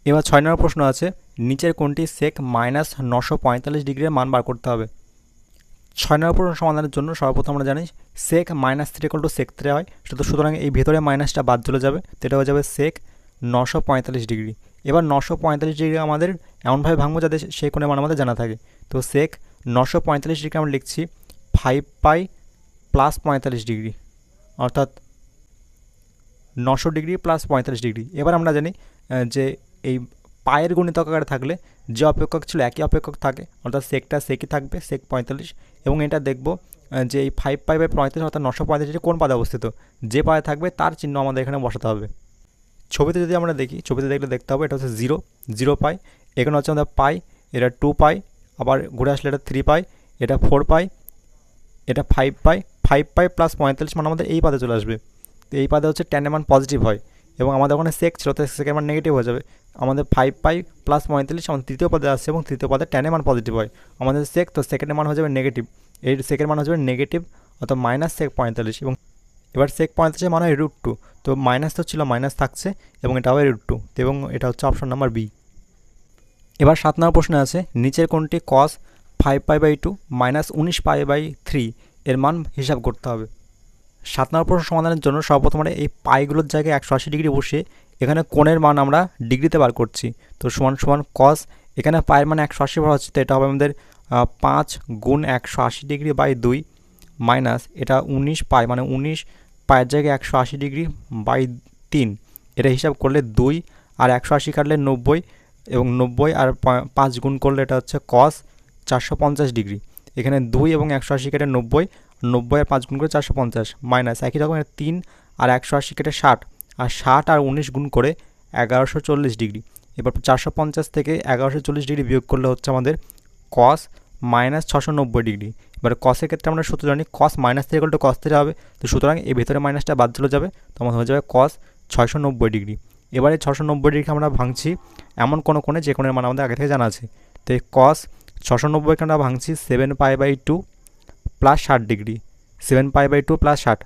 S1: এবার 6 নম্বর প্রশ্ন আছে, নিচের কোনটি সেক -945 ডিগ্রির মান বার করতে হবে। 6 নম্বর প্রশ্ন সমাধানের জন্য সর্বপ্রথম আমরা জানি সেক -3 = সেক 3 হয়, সুতরাং এই ভেতরে মাইনাসটা বাদ চলে যাবে, তো এটা হয়ে যাবে সেক 945 ডিগ্রি। এবার 945 ডিগ্রি আমাদের এমনভাবে ভাঙবো যাতে সেই কোণের মান আমাদের জানা থাকে। তো সেক 945 ডিগ্রি আমরা লিখছি 5π + 45 ডিগ্রি, অর্থাৎ 90 ডিগ্রি প্লাস 45 ডিগ্রি। এবার আমরা জানি যে এই পায়ের গুণিতক আকারে থাকলে যে অপেক্ষক ছিল একই অপেক্ষক থাকে, অর্থাৎ সেকটা সেকই থাকবে, সেক 45। এবং এটা দেখব যে এই 5π/45 অর্থাৎ 945 কোন পাদে অবস্থিত, যে পাদে থাকবে তার চিহ্ন আমাদের এখানে বসাতে হবে। ছবিতে যদি আমরা দেখি, ছবিতে দেখলে দেখতে হবে এটা হচ্ছে 0 পাই, এখানে হচ্ছে আমাদের পাই, এটা 2π, আবার ঘুরে আসলে এটা 3π, এটা 4π, এটা 5π। 5π প্লাস 45 মানে আমাদের এই পাদে চলে আসবে। তো এই পাদে হচ্ছে ট্যানের মান পজিটিভ হয়, এবং আমাদের ওখানে সেক ছিল, তো সেকের মান নেগেটিভ হয়ে যাবে। আমাদের 5π প্লাস 45 আমাদের তৃতীয় পদে আসছে, এবং তৃতীয় পদে ট্যানের মান পজিটিভ হয়। আমাদের সেক, তো সেকেন্ডের মান হয়ে যাবে নেগেটিভ, এই সেকের মান হয়ে যাবে নেগেটিভ, অর্থাৎ মাইনাস সেক 45। এবং এবার সেক 45 মানে হয় √2, তো মাইনাস তো ছিল, মাইনাস থাকছে, এবং এটা হবে √2, এবং এটা হচ্ছে অপশন নাম্বার বি। এবার 7 নম্বর প্রশ্নে আছে নিচের কোনটি cos 5π/2 মাইনাস 19π/3 এর মান হিসাব করতে হবে। 7 নম্বর প্রশ্ন সমাধানের জন্য সর্বপ্রথম আমরা এই পাইগুলোর জায়গায় 180 ডিগ্রি বসিয়ে এখানে কোণের মান আমরা ডিগ্রিতে বার করছি। তো সমান সমান cos, এখানে পায়ের মানে 180 ভরা হচ্ছে, তো এটা হবে আমাদের 5 গুণ 180 ডিগ্রি/2 মাইনাস এটা 19π, মানে 19 পায়ের জায়গায় 180 ডিগ্রি/3, এটা হিসাব করলে 2 আর 180 কাটলে 90, এবং 90 আর 5 গুণ করলে এটা হচ্ছে cos 450 ডিগ্রি। এখানে 2 এবং 180 কেটে 90, 90 আর 5 গুণ করে 450, মাইনাস একই রকম 3 আর 180 কেটে 60, আর 60 আর 19 গুণ করে 1140 ডিগ্রি। এবার 450 থেকে 1140 ডিগ্রি বিয়োগ করলে হচ্ছে আমাদের cos মাইনাস 690 ডিগ্রি। এবার কসের ক্ষেত্রে আমরা সূত্র জানি cos মাইনাস 3 = cos 3 হবে, তো সুতরাং এই ভেতরে মাইনাসটা বাদ চলে যাবে, তো আমাদের হয়ে যাবে cos 690 ডিগ্রি। এবারে 690 ডিগ্রি আমরা ভাঙছি এমন কোনো কোণে যে কোণের মান আমাদের আগে থেকে জানা আছে। তো এই cos 690কে আমরা ভাঙছি 7π/2 প্লাস 60 ডিগ্রি, 7π/2 প্লাস 60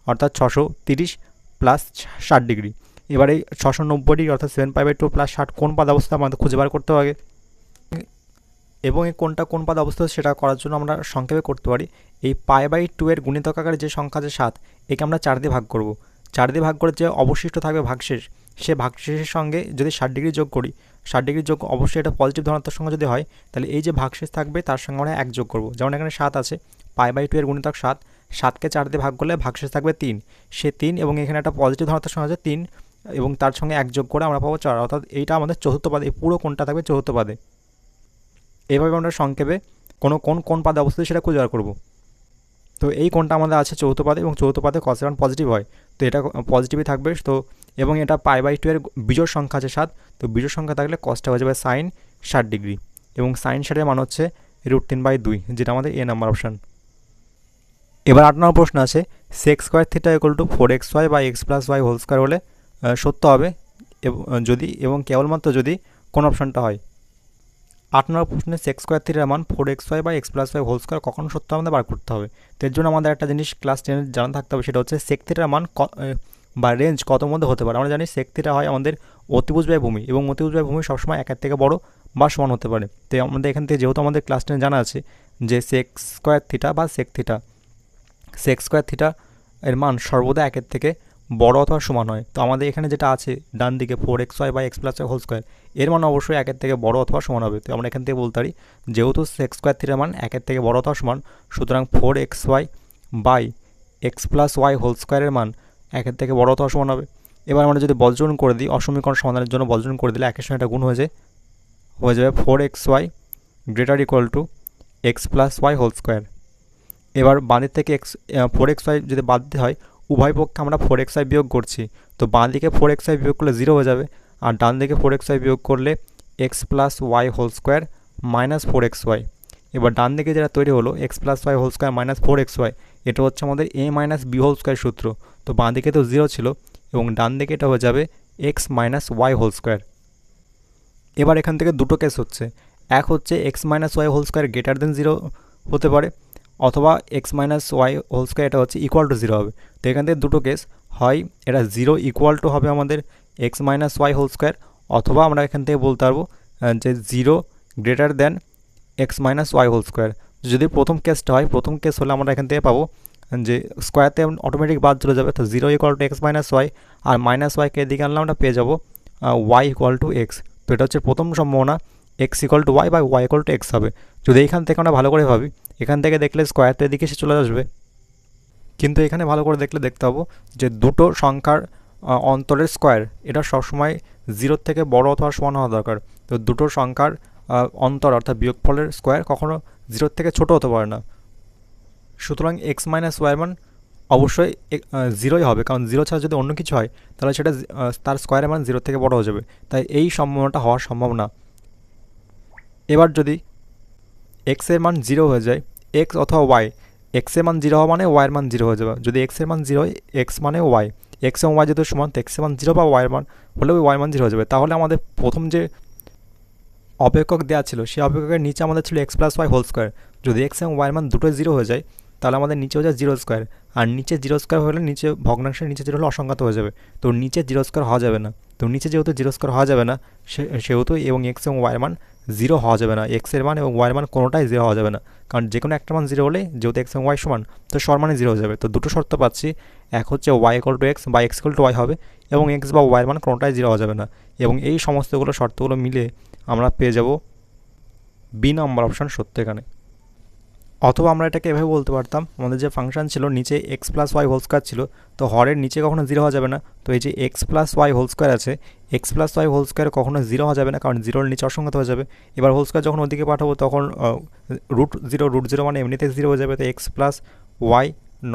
S1: অর্থাৎ 630 প্লাস 60 ডিগ্রি। এবার এই 690 ডিগ্রি অর্থাৎ 7π/2 প্লাস 60 কোন পাদ অবস্থা আমাদের খুঁজে বার করতে হবে, এবং এই কোনটা কোন পাদ অবস্থা সেটা করার জন্য আমরা সংক্ষেপে করতে পারি। এই π/2 এর গুণিতক আকারে যে সংখ্যা আছে 7, একে আমরা 4 দিয়ে ভাগ করব। 4 দিয়ে ভাগ করে যে অবশিষ্ট থাকবে ভাগশেষ, সে ভাগশেষের সঙ্গে যদি 60 ডিগ্রি যোগ করি, 60 ডিগ্রি যোগ অবশ্যই এটা পজিটিভ ধনাত্মক সংখ্যা যদি হয়, তাহলে এই যে ভাগশেষ থাকবে তার সঙ্গে আমরা 1 যোগ করব। যেমন এখানে 7 আছে, π/2 এর গুণিতক 7, 7কে 4 দিয়ে ভাগ করলে ভাগশেষ থাকবে 3, সে 3, এবং এখানে একটা পজিটিভ ধনাত্মক সংখ্যা আছে 3, এবং তার সঙ্গে 1 যোগ করে আমরা পাবো 4, অর্থাৎ এইটা আমাদের চতুর্থ পাদে, এই পুরো কোণটা থাকবে চতুর্থ পাদে। এইভাবে আমরা সংক্ষেপে কোন পাদে অবস্থিত সেটা খুঁজে বার করব। তো এই কোণটা আমাদের আছে চতুর্থ পাদে, এবং চতুর্থ পাদে cos এর মান পজিটিভ হয়, তো এটা পজিটিভই থাকবে। তো এবং এটা π/2 এর বিজোড় সংখ্যা আছে 7, তো বিজোড় সংখ্যা থাকলে cosটা হয়ে যাবে sin 60 ডিগ্রি, এবং sin 60 এর মান হচ্ছে √3/2, যেটা আমাদের এ নাম্বার অপশান। এবার 8 নম্বর প্রশ্ন আছে sec² θ = 4xy/x+y² হলে সত্য হবে যদি, এবং কেবলমাত্র যদি কোন অপশানটা হয়। 8 নম্বর প্রশ্নে sec² θ এর মান 4xy/x+y² কখন সত্য আমাদের বার করতে হবে। তো এর জন্য আমাদের একটা জিনিস ক্লাস 10 জানা থাকতে হবে, সেটা হচ্ছে sec θ এর মান বা রেঞ্জ কত মধ্যে হতে পারে। আমরা জানি sec θ হয় আমাদের অতিভুজ বাই ভূমি, এবং অতিভুজ বাই ভূমি সবসময় একের থেকে বড় বা সমান হতে পারে। তো আমাদের এখান থেকে যেহেতু আমাদের ক্লাস 10 জানা আছে যে sec² θ বা sec² θ এর মান সর্বদা একের থেকে বড় অথবা সমান হয়। তো আমাদের এখানে যেটা আছে ডান দিকে 4xy/x+y² এর মান অবশ্যই একের থেকে বড় অথবা সমান হবে। তো আমরা এখান থেকে বলতে পারি যেহেতু sec² θ এর মান একের থেকে বড় অথবা সমান, সুতরাং 4xy/x+y² এর মান একের থেকে বড় অথবা সমান হবে। এবার আমরা যদি বজ্রগুণ করে দিই, অসমীকরণ সমাধানের জন্য বজ্রগুণ করে দিলে একের সঙ্গে এটা গুণ হয়ে যাবে 4xy > x+y²। এবার বাঁদিক থেকে 4xy যদি বাদ দিতে হয়, উভয় পক্ষে আমরা 4xy বিয়োগ করছি, তো বাঁ দিকে 4xy বিয়োগ করলে 0 হয়ে যাবে, আর ডান দিকে 4xy বিয়োগ করলে x+y² মাইনাস 4xy। এবার ডান দিকে যেটা তৈরি হলো x+y² মাইনাস 4xy, এটা হচ্ছে আমাদের a মাইনাস b² সূত্র। তো বাঁ দিকে তো 0 ছিল, এবং ডান দিকে এটা হয়ে যাবে x মাইনাস y²। এবার এখান থেকে দুটো কেস হচ্ছে, এক হচ্ছে x minus y² greater than 0 হতে পারে, অথবা x মাইনাস y² এটা হচ্ছে ইকুয়াল টু 0 হবে। তো এখান থেকে দুটো কেস হয়, এটা 0 ইকুয়াল টু হবে আমাদের x মাইনাস y², অথবা আমরা এখান থেকে বলতে পারবো যে 0 greater than x minus y²। যদি প্রথম কেসটা হয়, প্রথম কেস হলে আমরা এখান থেকে পাবো যে স্কোয়ারতে অটোমেটিক বাদ চলে যাবে, তো 0 equal to x minus y, আর মাইনাস ওয়াইকে এদিকে আনলে আমরা পেয়ে যাবো y ইকুয়াল টু x। তো এটা হচ্ছে প্রথম সম্ভাবনা, x ইকুয়াল টু y বা y ইকুয়াল টু x হবে। যদি এখান থেকে আমরা ভালো করে ভাবি, এখান থেকে দেখলে স্কোয়ার তো এদিকে এসে চলে আসবে, কিন্তু এখানে ভালো করে দেখলে দেখতে পাবো যে দুটো সংখ্যার অন্তরের স্কোয়ার এটা সবসময় 0 থেকে বড় অথবা সমান হওয়া দরকার। তো দুটো সংখ্যার অন্তর অর্থাৎ বিয়োগফলের স্কোয়ার কখনো 0 থেকে ছোট হতে পারে না। সুতরাং এক্স মাইনাস ওয়াই মান অবশ্যই 0ই হবে, কারণ 0 ছাড়া যদি অন্য কিছু হয় তাহলে সেটা তার স্কোয়ারের মান 0 থেকে বড় হয়ে যাবে, তাই এই সম্ভাবনাটা হওয়া সম্ভব না। এবার যদি এক্সের মান 0 হয়ে যায়, এক্স অথবা ওয়াই, এক্সের মান 0 হওয়া মানে ওয়াইয়ের মান 0 হয়ে যাবে। যদি এক্সের মান 0 হয়, এক্স মানে ওয়াই, এক্স এবং ওয়াই যেহেতু সমান, তো এক্সের মান 0 বা ওয়াইয়ের মান হলে ওই ওয়াই মান 0 হয়ে যাবে। তাহলে আমাদের প্রথম যে অপেক্ষক দেওয়া ছিল সেই অপেক্ষকের নিচে আমাদের ছিল X plus Y whole square. যদি এক্স এবং ওয়াইয়ের মান দুটোই 0 হয়ে যায় তাহলে আমাদের নিচে হয়ে যায় 0 স্কোয়ার, আর নিচে 0 স্কোয়ার হলে নিচে ভগ্নাংশের নিচে 0 হলে অসংখ্যাত হয়ে যাবে। তো নিচে 0 স্কোয়ার হওয়া যাবে না, তো নিচে যেহেতু 0 স্কোয়ার হওয়া যাবে না সেহেতু এবং এক্স এবং ওয়াইয়ের মান 0 হওয়া যাবে না, এক্সের মান এবং ওয়াইয়ের মান কোনোটাই 0 হওয়া যাবে না, কারণ যে কোনো একটা মান 0 হলে যেহেতু এক্স এবং ওয়াই সমান তো সরমানে 0 হয়ে যাবে। তো দুটো শর্ত পাচ্ছি, এক হচ্ছে ওয়াই ইকুয়াল টু এক্স বা এক্স ইকুয়াল টু ওয়াই হবে, এবং এক্স বা ওয়াইয়ের মান কোনোটাই 0 হওয়া যাবে না। এবং এই সমস্তগুলো শর্তগুলো মিলে আমরা পেয়ে যাব বি নম্বর অপশান সত্য এখানে। অথবা আমরা এটাকে এভাবে বলতে পারতাম, আমাদের যে ফাংশন ছিল নিচে X plus Y whole square ছিল, তো হরের নিচে কখনো 0 হওয়া যাবে না, তো এই যে x plus Y whole square আছে, x plus Y whole square কখনো 0 হওয়া যাবে না, কারণ 0-এর নিচে অসংখ্যাত হয়ে যাবে। এবার হোল স্কোয়ার যখন ওদিকে পাঠাবো তখন √0 মানে এমনিতে 0 হয়ে যাবে, তো X plus Y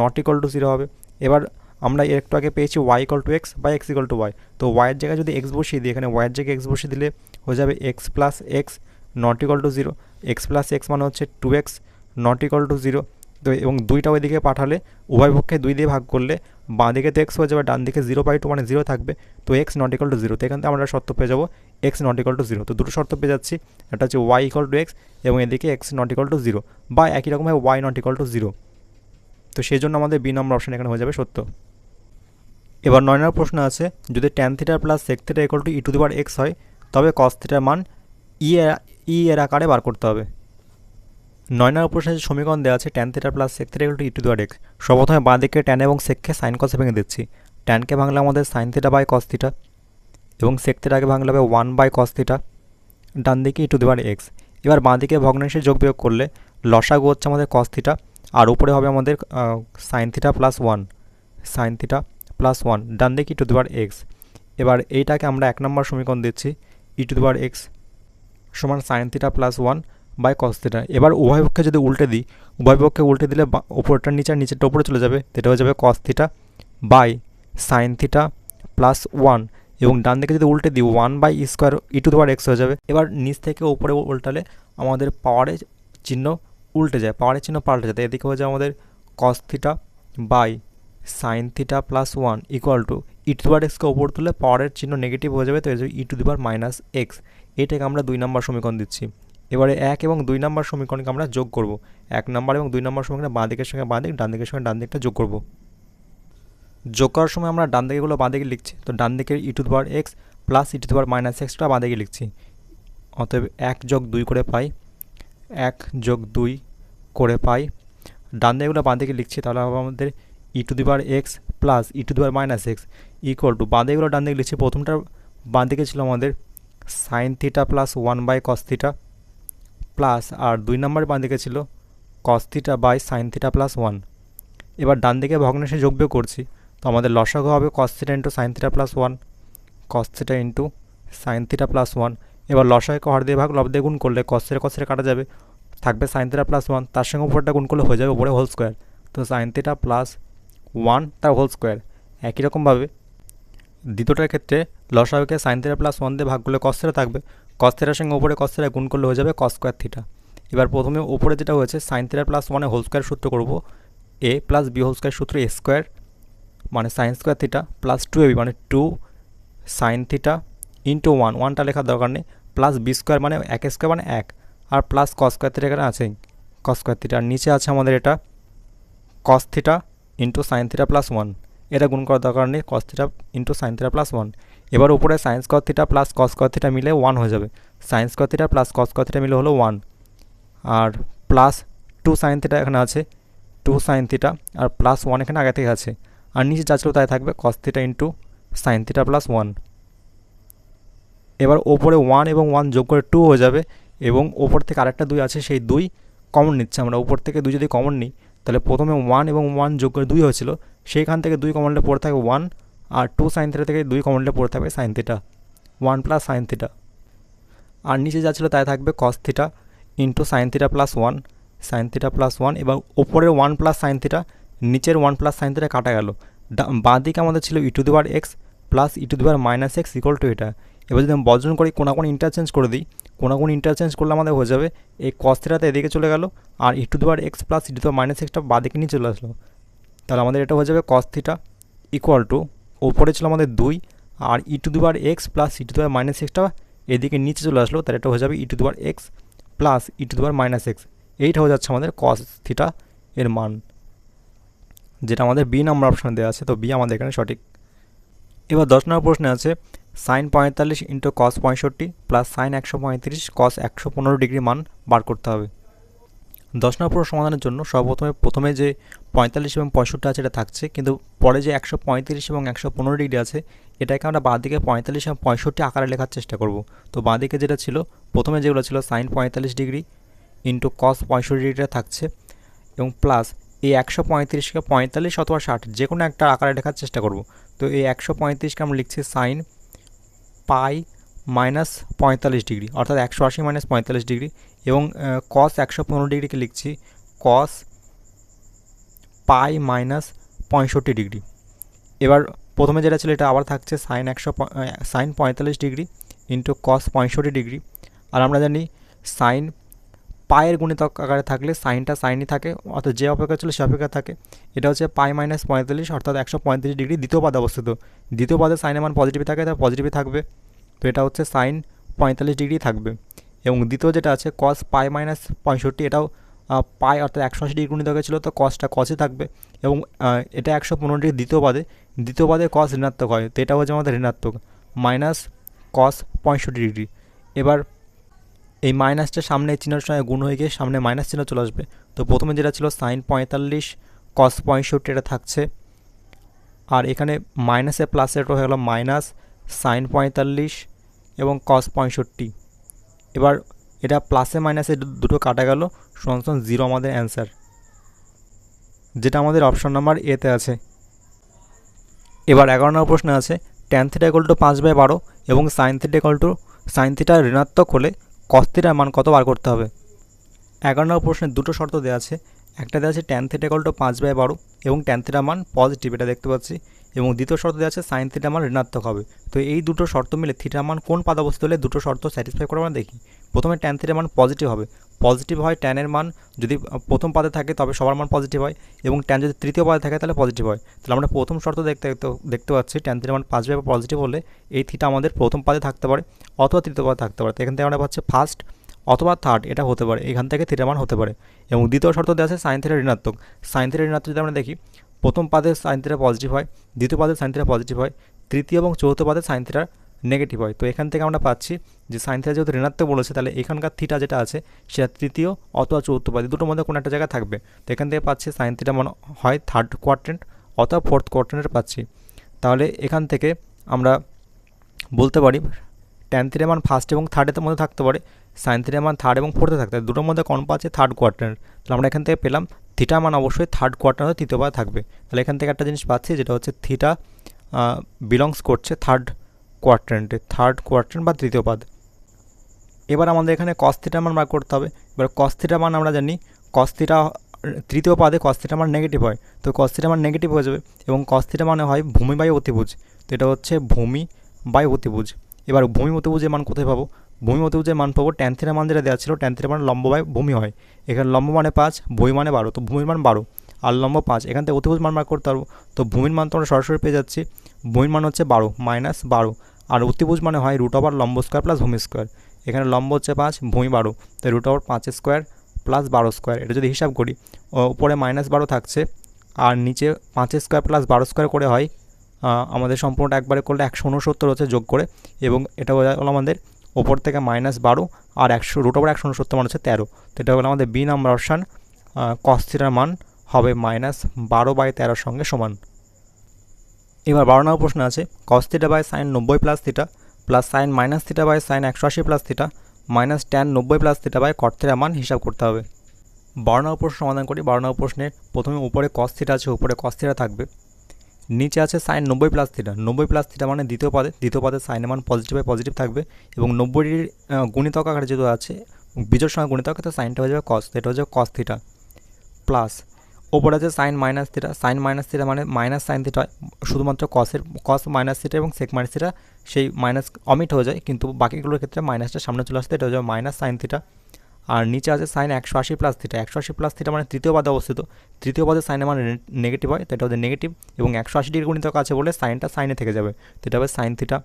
S1: not equal to 0 হবে। এবার আমরা একটু আগে পেয়েছি ওয়াই ইকুয়াল টু এক্স বা এক্স ইকুয়াল টু ওয়াই, তো ওয়াইয়ের জায়গায় যদি এক্স বসিয়ে দিই, এখানে ওয়াইয়ের জায়গায় এক্স বসিয়ে দিলে হয়ে যাবে x plus x not equal to 0, x plus x মানে হচ্ছে 2x নট ইকুয়াল টু 0। তো এবং দুইটা ওই দিকে পাঠালে উভয় পক্ষে 2 দিয়ে ভাগ করলে বাঁ দিকে তো এক্স হয়ে যাবে, ডান দিকে 0/2 মানে 0 থাকবে, তো এক্স নট ইকুয়াল টু 0। তো এখান থেকে আমরা শর্ত পেয়ে যাবো এক্স নট ইকুয়াল টু 0। তো দুটো শর্ত পেয়ে যাচ্ছি, একটা হচ্ছে ওয়াই ইকুয়াল টু এক্স এবং এদিকে এক্স নট ইকুয়াল টু 0, বা একই রকমভাবে ওয়াই নট ইকুয়াল টু 0। তো সেই জন্য আমাদের বি নম্বর অপশান এখানে হয়ে যাবে সত্য। এবার 9 নম্বর প্রশ্ন আছে, যদি tan theta plus sec theta equal to E to the power X হয় তবে কস থিটার মান ই এর আকারে বার করতে হবে। 9 নম্বর প্রশ্নের যে সমীকরণ দেওয়া আছে tan theta plus sec theta equal to E to the power X, সর্বপ্রথমে বাঁ দিকে ট্যান এবং সেককে সাইন কসে ভেঙে দিচ্ছি। ট্যানকে ভাঙলে আমাদের sine theta by cos theta, এবং সেক থিটাকে ভাঙলে হবে 1 বাই কস থিটা, ডান দিকে ই টু দি পাওয়ার এক্স। এবার বাঁ দিকে ভগ্নাংশে যোগ বিয়োগ করলে লসাগু হচ্ছে আমাদের কস থিটা, আর উপরে হবে আমাদের sine theta plus 1, sine theta plus 1, ডান দিকে ই টু দি পাওয়ার এক্স। এবার এইটাকে আমরা 1 নম্বর সমীকরণ দিচ্ছি, E to the power X সমান sine theta plus 1 by cos theta. এবার উভয় পক্ষে যদি উল্টে দিই, উভয় পক্ষে উল্টে দিলে উপরটার নিচে আর নিচেরটা উপরে চলে যাবে, এটা হয়ে যাবে cos theta by sine theta plus 1, এবং ডান দিকে যদি উল্টে দিই 1 by E square E to the power X হয়ে যাবে। এবার নিচ থেকে উপরে উল্টালে আমাদের পাওয়ারের চিহ্ন উল্টে যায়, পাওয়ারের চিহ্ন পাল্টে যায়, এদিকে হয়ে যায় আমাদের cos theta by sine theta plus 1 equal to E to the power এক্সকে ওপর তুলে পাওয়ারের চিহ্ন নেগেটিভ হয়ে যাবে, তো e to the power minus x. এটাকে আমরা 2 নম্বর সমীকরণ দিচ্ছি। এবারে 1 এবং 2 নম্বর সমীকরণকে আমরা যোগ করব, 1 নম্বর এবং 2 নম্বর সমীকরণে বাঁ দিকের সঙ্গে বাঁ দিক, ডান দিকের সঙ্গে ডান দিকটা যোগ করব। যোগ করার সময় আমরা ডান দিকেগুলো বাঁ দিকে লিখছি, তো ডান দিকের e to the power x plus e to the power minus এক্সটা বাঁ দিকে লিখছি, অতএব 1 যোগ 2 করে পাই, 1 যোগ 2 করে পাই। ডান দিকেগুলো বাঁ দিকে লিখছি, তাহলে হবে আমাদের e to the power x plus e to the power minus x equal to বাঁ দিকেগুলো ডান দিকে লিখছি, প্রথমটা বাঁ দিকে ছিল আমাদের sine theta plus 1 by cos theta plus, আর 2 নম্বর বাঁ দিকে ছিল cos theta by sine theta plus 1। এবার ডান দিকে ভগ্নাংশে যোগ বিয়োগ করছি, তো আমাদের লসাগু হবে কস theta into sine theta plus 1, কস theta into sine theta plus 1। এবার লসাগুকে হর দিয়ে ভাগ লব দিয়ে গুণ করলে কস থিটা কাটা যাবে, থাকবে সাইন থিটা প্লাস 1, তার সঙ্গে উপরটা গুণ করলে হয়ে যাবে উপরে হোল স্কোয়ার, তো সাইন থিটা প্লাস 1 তার হোল স্কোয়ার। একই রকমভাবে দ্বিতীয়টার ক্ষেত্রে লসাগুকে সাইন থিটা প্লাস 1 দিয়ে ভাগ করলে কস থিটা থাকবে, কস থিটার সঙ্গে উপরে কস থিটা গুণ করলে হয়ে যাবে কস স্কোয়ার থিটা। এবার প্রথমে উপরে যেটা হয়েছে sine theta plus 1 whole square সূত্র করব, A plus B whole square সূত্র এ স্কোয়ার মানে sine square theta plus 2ab মানে 2 সাইন থিটা ইন্টু 1টা লেখার দরকার নেই, প্লাস বি স্কোয়ার মানে 1 স্কোয়ার মানে 1, আর প্লাস কস স্কোয়ার থিটা এখানে আছেই, কস স্কোয়ার থিটা। আর নিচে আছে আমাদের এটা কস theta into sine theta plus 1, এটা গুণ করার দরকার নেই, কস theta into sine theta plus 1। এবার উপরে sign square theta plus cos square theta মিলে 1 হয়ে যাবে, sign square theta plus cos square theta মিলে হলো 1, আর প্লাস 2 সাইন থিটা এখানে আছে 2 সাইন থিটা, আর প্লাস 1 এখানে আগে থেকে আছে, আর নিচে যা ছিল তাই থাকবে cos theta into sine theta plus 1। এবার ওপরে 1 এবং 1 যোগ করে 2 হয়ে যাবে, এবং ওপর থেকে আরেকটা 2 আছে সেই 2 কমন নিচ্ছে আমরা, উপর থেকে 2 যদি কমন নিই তাহলে প্রথমে 1 এবং 1 যোগ করে 2 হয়েছিল, সেইখান থেকে 2 কমন নিলে পড়ে থাকে 1, আর 2 সাইন থিটা থেকে 2 কমনটা পড়ে থাকবে sine theta, 1 plus sine theta. আর নিচে যা ছিল তাই থাকবে cos theta into sine theta plus 1, sine theta plus 1, এবং ওপরের 1 প্লাস সাইন থিটা, নিচের 1 প্লাস সাইন থিটা কাটা গেল। বাঁ দিকে আমাদের ছিল e to the power x plus e to the power minus x equal to এটা। এবার যদি আমি বর্জন করি, কোনাকুনি ইন্টারচেঞ্জ করে দিই, কোনাকুনি ইন্টারচেঞ্জ করলে আমাদের হয়ে যাবে এই কস থিটাতে এদিকে চলে গেল, আর e to the power x plus e to the power minus এক্সটা বাঁ দিকে নিয়ে চলে আসলো। তাহলে আমাদের এটা হয়ে যাবে কস থিটা ইকুয়াল টু, ওপরে ছিল আমাদের 2, আর e to the power x plus e to the power minus এক্সটা এদিকে নিচে চলে আসলো, তাহলে এটা হয়ে যাবে e to the power x plus e to the power minus x. এইটা হয়ে যাচ্ছে আমাদের কস থিটা এর মান, যেটা আমাদের বি নাম্বার অপশানে দেওয়া আছে। তো বি আমাদের এখানে সঠিক। এবার 10 নম্বর প্রশ্নে আছে sine 45 into cos 65 plus sine 135 cos 115 degree মান বার করতে হবে। 10 নম্বর প্রশ্ন সমাধানের জন্য প্রথমে যে 45 এবং 65 আছে এটা থাকছে, কিন্তু পরে যে 135 এবং 115 ডিগ্রি আছে এটাকে আমরা বাঁ দিকে 45 এবং 65 আকারে লেখার চেষ্টা করব। তো বাঁ দিকে যেটা ছিল, প্রথমে যেগুলো ছিল সাইন 45 ডিগ্রি ইন্টু কস 65 ডিগ্রিটা থাকছে, এবং প্লাস এই 135কে 45 অথবা 60 যে কোনো একটা আকারে লেখার চেষ্টা করব। তো এই 135কে আমরা লিখছি সাইন পাই মাইনাস 45 ডিগ্রি, অর্থাৎ 180 মাইনাস 45 ডিগ্রি, এবং কস 115 ডিগ্রিকে লিখছি কস পাই মাইনাস 65 ডিগ্রি। এবার প্রথমে যেটা ছিল এটা আবার থাকছে sine 45 degree into cos 65 degree, আর আমরা জানি সাইন পায়ের গুণিতক আকারে থাকলে সাইনটা সাইনই থাকে, অর্থাৎ যে অপেক্ষা ছিল সে অপেক্ষা থাকে। এটা হচ্ছে পাই মাইনাস 45 অর্থাৎ 135 ডিগ্রি, দ্বিতীয় পাদে অবস্থিত। দ্বিতীয় পাদে সাইনের মান পজিটিভ থাকে, তার পজিটিভই থাকবে, তো এটা হচ্ছে সাইন 45 ডিগ্রি থাকবে। এবং দ্বিতীয় যেটা আছে কস পাই মাইনাস 65, এটাও পাই অর্থাৎ 180 ডিগ্রি গুণিতকে ছিল, তো কসটা কসই থাকবে। এবং এটা 115 ডিগ্রি দ্বিতীয় পাদে কস ঋণাত্মক হয়, তো এটা হচ্ছে আমাদের ঋণাত্মক মাইনাস কস 65 ডিগ্রি। এবার এই মাইনাসটা সামনে চিহ্নের সঙ্গে গুণ হয়ে গিয়ে সামনে মাইনাস চিহ্ন চলে আসবে। তো প্রথমে যেটা ছিল সাইন 45 কস 65 এটা থাকছে, আর এখানে মাইনাসে প্লাসের হয়ে গেল মাইনাস সাইন 45 এবং কস 65। এবার এটা প্লাসে মাইনাসে দুটো কাটা গেল, সমান 0 আমাদের অ্যান্সার, যেটা আমাদের অপশন নাম্বার এতে আছে। এবার 11 নম্বর প্রশ্ন আছে ট্যান থিটা ইকুয়াল টু 5/12 এবং sine theta equal two sine theta ঋণাত্মক হলে কস থিটার মান কত বার করতে হবে। 11 নম্বর প্রশ্নের দুটো শর্ত দেওয়া আছে, একটা দেওয়া আছে ট্যান থিটা ইকুয়াল টু 5/12 এবং ট্যান থিটার মান পজিটিভ, এটা দেখতে পাচ্ছি, এবং দ্বিতীয় শর্ত দেওয়া আছে সাইন থিটার মান ঋণাত্মক হবে। তো এই দুটো শর্ত মিলে থিটার মান কোন পাদে অবস্থিত হলে দুটো শর্ত স্যাটিসফাই করে আমরা দেখি। প্রথমে ট্যান থিটার মান পজিটিভ হবে, পজিটিভ হয় ট্যানের মান যদি প্রথম পাদে থাকে তবে সবার মান পজিটিভ হয়, এবং ট্যান যদি তৃতীয় পাদে থাকে তাহলে পজিটিভ হয়। তাহলে আমরা প্রথম শর্ত দেখতে পাচ্ছি ট্যান থিটার মান 5/12 পজিটিভ হলে এই থিটা আমাদের প্রথম পাদে থাকতে পারে অথবা তৃতীয় পাদে থাকতে পারে। তো এখান থেকে আমরা পাচ্ছি ফার্স্ট অথবা থার্ড, এটা হতে পারে, এখান থেকে থিটার মান হতে পারে। এবং দ্বিতীয় শর্ত দেওয়া আছে সাইন থিটা ঋণাত্মক। সাইন থিটা ঋণাত্মক যদি আমরা দেখি, প্রথম পাদে সাইন থিটা পজিটিভ হয়, দ্বিতীয় পাদে সাইন থিটা পজিটিভ হয়, তৃতীয় এবং চতুর্থ পাদে সাইন থিটা নেগেটিভ হয়। তো এখান থেকে আমরা পাচ্ছি যে সাইন থিটা যেহেতু ঋণাত্মক বলেছে, তাহলে এখানকার থিটা যেটা আছে সেটা তৃতীয় অথবা চতুর্থ পাদে দুটোর মধ্যে কোনো একটা জায়গায় থাকবে। তো এখান থেকে পাচ্ছি সাইন থিটা মান হয় থার্ড কোয়াড্রেন্ট অথবা ফোর্থ কোয়াড্রেন্টে পাচ্ছি। তাহলে এখান থেকে আমরা বলতে পারি ট্যান থিটার মান ফার্স্ট এবং থার্ডের মধ্যে থাকতে পারে, সাইন থিটার মান থার্ড এবং ফোর্থে থাকতে পারে, দুটোর মধ্যে কোন পাচ্ছে থার্ড কোয়াড্রেন্ট। তাহলে আমরা এখান থেকে পেলাম থিটার মান অবশ্যই থার্ড কোয়াড্রেন্টে তৃতীয় পাদে থাকবে। তাহলে এখান থেকে একটা জিনিস পাচ্ছি, যেটা হচ্ছে থিটা বিলংস করছে থার্ড কোয়াড্রেন্ট বা তৃতীয় পাদ। এবার আমাদের এখানে কস থিটার মান বার করতে হবে। এবার কস থিটার মান আমরা জানি কস থিটা তৃতীয় পাদে কস থিটার মান নেগেটিভ হয়, তো কস থিটার মান নেগেটিভ হয়ে যাবে, এবং কস থিটার মানে হয় ভূমি বাই অতিভুজ। তো এটা হচ্ছে ভূমি বাই অতিভুজ। এবার ভূমি অতিভুজের মান কোথায় পাবো? ভূমি অতিভুজের মান পাবো ট্যান থিটার মান যেটা দেওয়া ছিল, ট্যান থিটার মান লম্ব বাই ভূমি হয়। এখানে লম্ব মানে 5, ভূমি মানে 12, তো ভূমির মান 12 আর লম্ব 5, এখান থেকে অতিভুজ মান বার করতে পারবো। তো ভূমির মান তো আমরা সরাসরি পেয়ে যাচ্ছি, ভূমির মান হচ্ছে 12 মাইনাস 12, আর অতিভুজ মানে হয় রুট ওভার লম্ব স্কোয়ার প্লাস ভূমি স্কোয়ার। এখানে লম্ব হচ্ছে 5, ভূমি 12, তাই root over 5 square plus 12 square. এটা যদি হিসাব করি, উপরে -12 থাকছে আর নিচে 5 স্কোয়ার প্লাস 12 স্কোয়ার করে হয় আমাদের সম্পূর্ণটা একবারে করলে 169 হচ্ছে যোগ করে, এবং এটা হলো আমাদের ওপর থেকে -12 আর 100 রুট ওভার 169 মানে হচ্ছে 13। তো এটা হলো আমাদের বি নাম্বার অপশান, কস থিটার মান হবে -12/13 সঙ্গে সমান। এবার 12 নম্বর প্রশ্ন আছে cos theta by sine 90 plus theta plus sine minus theta by sine 180 plus theta minus tan 90 plus theta by cot থিটার মান হিসাব করতে হবে। 12 নম্বর প্রশ্ন সমাধান করি। 12 নম্বর প্রশ্নে প্রথমে উপরে কস থিটা আছে, উপরে কস থিটা থাকবে, নিচে আছে sine 90 plus theta. 90 plus theta মানে দ্বিতীয় পদে সাইনের মান পজিটিভ হয় পজিটিভ থাকবে, এবং 90 গুণিতক আকারে যেহেতু আছে বিজোড় সংখ্যা গুণিতক, তো সাইনটা হয়ে যাবে কস, এটা হয়ে যাবে কস থিটা প্লাস ওপরে আছে sine minus theta. Sine minus theta মানে মাইনাস সাইন থিটা হয়, শুধুমাত্র কস মাইনাস থিটা এবং সেক মাইনাস থিটা সেই মাইনাস অমিট হয়ে যায়, কিন্তু বাকিগুলোর ক্ষেত্রে মাইনাসটা সামনে চলে আসতে, এটা হয়ে যাবে মাইনাস সাইন থিটা। আর নিচে আছে sine 180 plus theta. 180 plus theta মানে তৃতীয় পদে অবস্থিত, তৃতীয় পদে সাইনের মানে নেগেটিভ হয়, তো এটা হচ্ছে নেগেটিভ, এবং 180 ডিগ্রি গুণিতক আছে বলে সাইনটা সাইনে থেকে যাবে, তো এটা হবে সাইন থিটা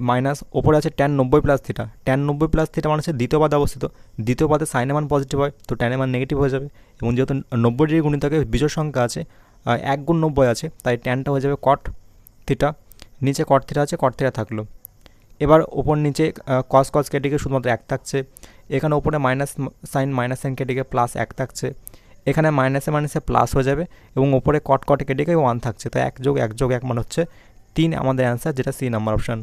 S1: মাইনাস ওপরে আছে tan 90 plus theta. Tan 90 plus theta মানে হচ্ছে দ্বিতীয় পদে অবস্থিত, দ্বিতীয় পদে সাইনের মান পজিটিভ হয়, তো ট্যানের মান নেগেটিভ হয়ে যাবে, এবং যেহেতু 90 ডিগ্রি গুণিতকে বিজোড় সংখ্যা আছে 1 গুণ 90 আছে, তাই ট্যানটা হয়ে যাবে কট থিটা। নিচে কট থিটা আছে, কট থিটা থাকলো। এবার ওপর নিচে কস কেটে শুধুমাত্র 1 থাকছে, এখানে ওপরে মাইনাস সাইন কেটে প্লাস 1 থাকছে, এখানে মাইনাসে প্লাস হয়ে যাবে, এবং ওপরে কট কেটে 1 থাকছে, তাই 1 যোগ 1 যোগ 1 মানে হচ্ছে 3 আমাদের অ্যান্সার, যেটা সি নাম্বার অপশান।